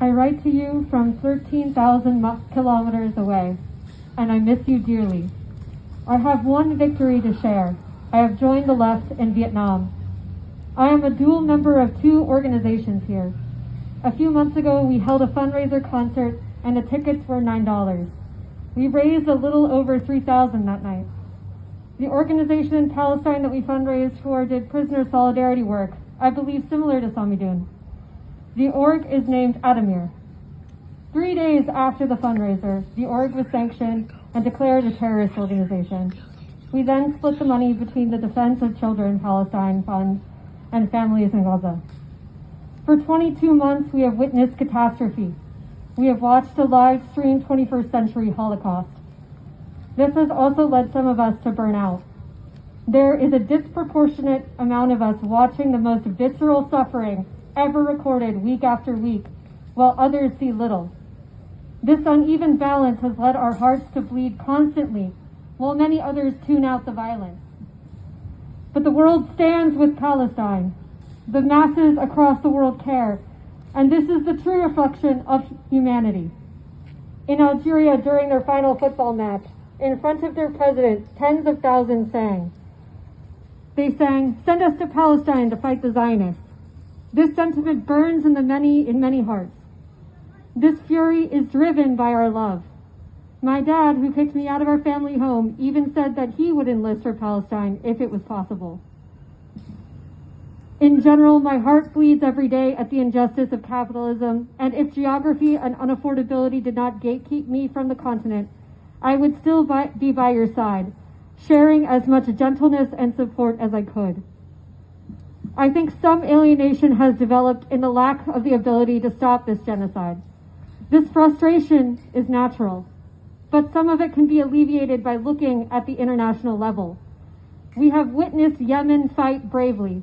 I write to you from 13,000 kilometers away, and I miss you dearly. I have one victory to share. I have joined the left in Vietnam. I am a dual member of two organizations here. A few months ago, we held a fundraiser concert, and the tickets were $9. We raised a little over $3,000 that night. The organization in Palestine that we fundraised for did prisoner solidarity work, I believe similar to Samidun. The org is named Adamir. 3 days after the fundraiser, the org was sanctioned and declared a terrorist organization. We then split the money between the Defense of Children Palestine Fund and families in Gaza. For 22 months, we have witnessed catastrophe. We have watched a live-streamed 21st century Holocaust. This has also led some of us to burn out. There is a disproportionate amount of us watching the most visceral suffering ever recorded week after week, while others see little. This uneven balance has led our hearts to bleed constantly, while many others tune out the violence. But the world stands with Palestine. The masses across the world care, and this is the true reflection of humanity. In Algeria, during their final football match, in front of their president, tens of thousands sang. They sang, "Send us to Palestine to fight the Zionists." This sentiment burns in many hearts. This fury is driven by our love. My dad, who kicked me out of our family home, even said that he would enlist for Palestine if it was possible. In general, my heart bleeds every day at the injustice of capitalism, and if geography and unaffordability did not gatekeep me from the continent, I would still be by your side, sharing as much gentleness and support as I could. I think some alienation has developed in the lack of the ability to stop this genocide. This frustration is natural, but some of it can be alleviated by looking at the international level. We have witnessed Yemen fight bravely.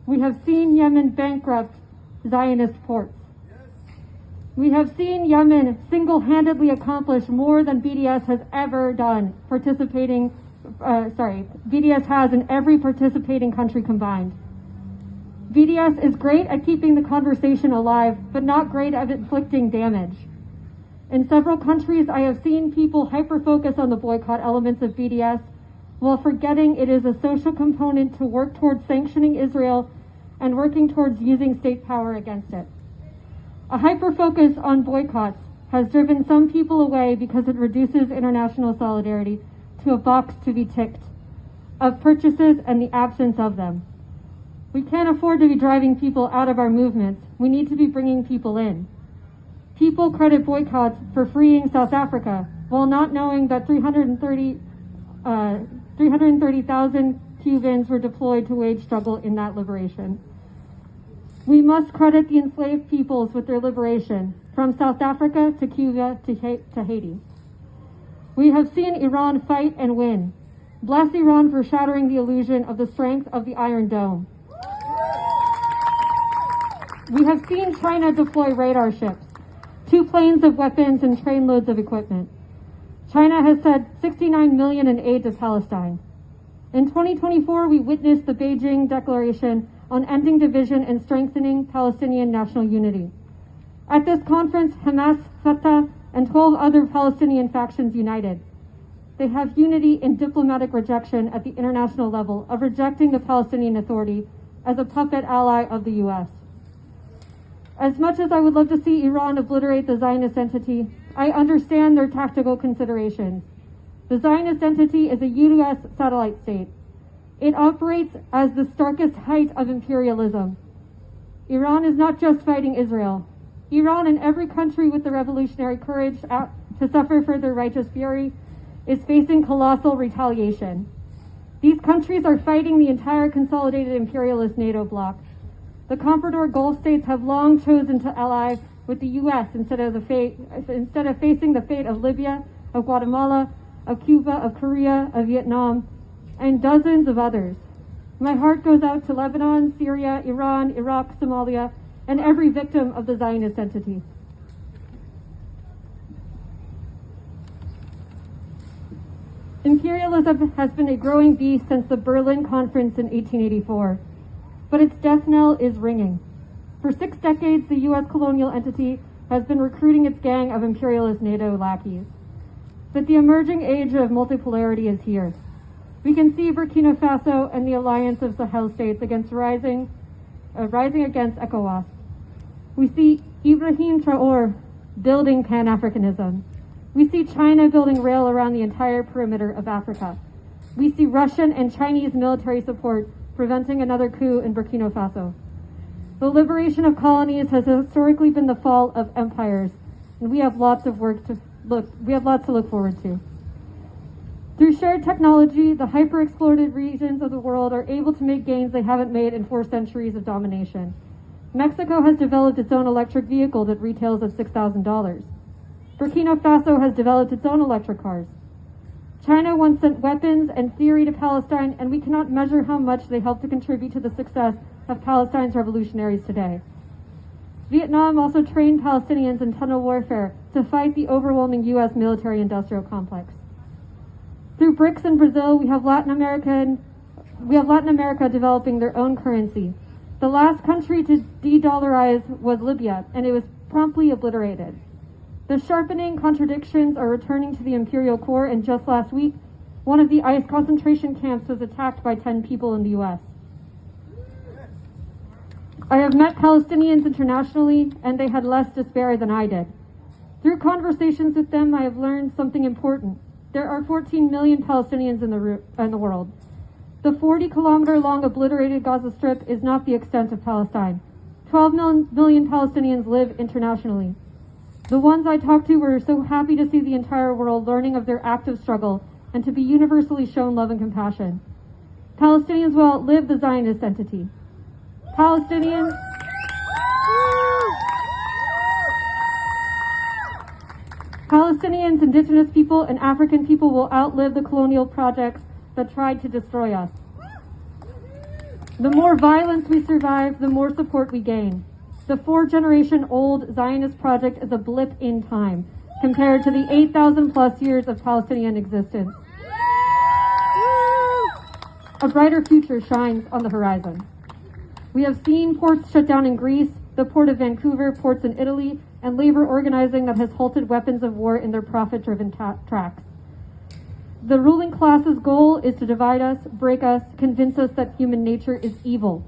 We have seen Yemen bankrupt Zionist ports. We have seen Yemen single-handedly accomplish more than BDS has ever done, BDS has in every participating country combined. BDS is great at keeping the conversation alive, but not great at inflicting damage. In several countries, I have seen people hyper-focus on the boycott elements of BDS while forgetting it is a social component to work towards sanctioning Israel and working towards using state power against it. A hyper-focus on boycotts has driven some people away because it reduces international solidarity to a box to be ticked of purchases and the absence of them. We can't afford to be driving people out of our movements. We need to be bringing people in. People credit boycotts for freeing South Africa while not knowing that 330,000 Cubans were deployed to wage struggle in that liberation. We must credit the enslaved peoples with their liberation, from South Africa to Cuba to Haiti. We have seen Iran fight and win. Bless Iran for shattering the illusion of the strength of the Iron Dome. We have seen China deploy radar ships, 2 planes of weapons and trainloads of equipment. China has sent $69 million in aid to Palestine. In 2024, we witnessed the Beijing Declaration on ending division and strengthening Palestinian national unity. At this conference, Hamas, Fatah, and 12 other Palestinian factions united. They have unity in diplomatic rejection at the international level of rejecting the Palestinian Authority as a puppet ally of the U.S. As much as I would love to see Iran obliterate the Zionist entity, I understand their tactical considerations. The Zionist entity is a U.S. satellite state. It operates as the starkest height of imperialism. Iran is not just fighting Israel. Iran and every country with the revolutionary courage to suffer for their righteous fury is facing colossal retaliation. These countries are fighting the entire consolidated imperialist NATO bloc. The Comprador Gulf states have long chosen to ally with the U.S. instead of facing the fate of Libya, of Guatemala, of Cuba, of Korea, of Vietnam, and dozens of others. My heart goes out to Lebanon, Syria, Iran, Iraq, Somalia, and every victim of the Zionist entity. Imperialism has been a growing beast since the Berlin Conference in 1884, but its death knell is ringing. For 6 decades, the U.S. colonial entity has been recruiting its gang of imperialist NATO lackeys. But the emerging age of multipolarity is here. We can see Burkina Faso and the alliance of Sahel states rising against ECOWAS. We see Ibrahim Traore building Pan-Africanism. We see China building rail around the entire perimeter of Africa. We see Russian and Chinese military support preventing another coup in Burkina Faso. The liberation of colonies has historically been the fall of empires, and we have lots to look forward to. Through shared technology, the hyper-exploited regions of the world are able to make gains they haven't made in 4 centuries of domination. Mexico has developed its own electric vehicle that retails at $6,000. Burkina Faso has developed its own electric cars. China once sent weapons and theory to Palestine, and we cannot measure how much they helped to contribute to the success of Palestine's revolutionaries today. Vietnam also trained Palestinians in tunnel warfare to fight the overwhelming U.S. military-industrial complex. Through BRICS in Brazil, we have Latin America developing their own currency. The last country to de-dollarize was Libya, and it was promptly obliterated. The sharpening contradictions are returning to the imperial core, and just last week, one of the ICE concentration camps was attacked by 10 people in the U.S. I have met Palestinians internationally, and they had less despair than I did. Through conversations with them, I have learned something important. There are 14 million Palestinians in the world. The 40-kilometer-long obliterated Gaza Strip is not the extent of Palestine. 12 million Palestinians live internationally. The ones I talked to were so happy to see the entire world learning of their active struggle and to be universally shown love and compassion. Palestinians will outlive the Zionist entity. Palestinians indigenous people, and African people will outlive the colonial projects that tried to destroy us. The more violence we survive, the more support we gain. The 4-generation-old Zionist project is a blip in time compared to the 8,000 plus years of Palestinian existence. A brighter future shines on the horizon. We have seen ports shut down in Greece, the port of Vancouver, ports in Italy, and labor organizing that has halted weapons of war in their profit-driven tracks. The ruling class's goal is to divide us, break us, convince us that human nature is evil.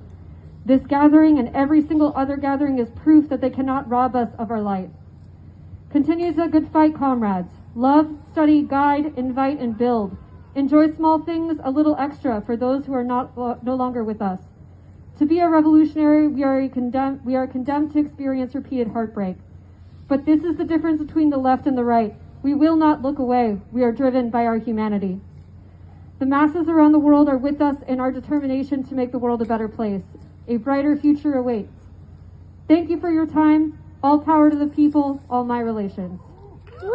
This gathering and every single other gathering is proof that they cannot rob us of our light. Continue the good fight, comrades. Love, study, guide, invite, and build. Enjoy small things a little extra for those who are no longer with us. To be a revolutionary, we are condemned to experience repeated heartbreak. But this is the difference between the left and the right. We will not look away. We are driven by our humanity. The masses around the world are with us in our determination to make the world a better place. A brighter future awaits. Thank you for your time. All power to the people, all my relations. Woo!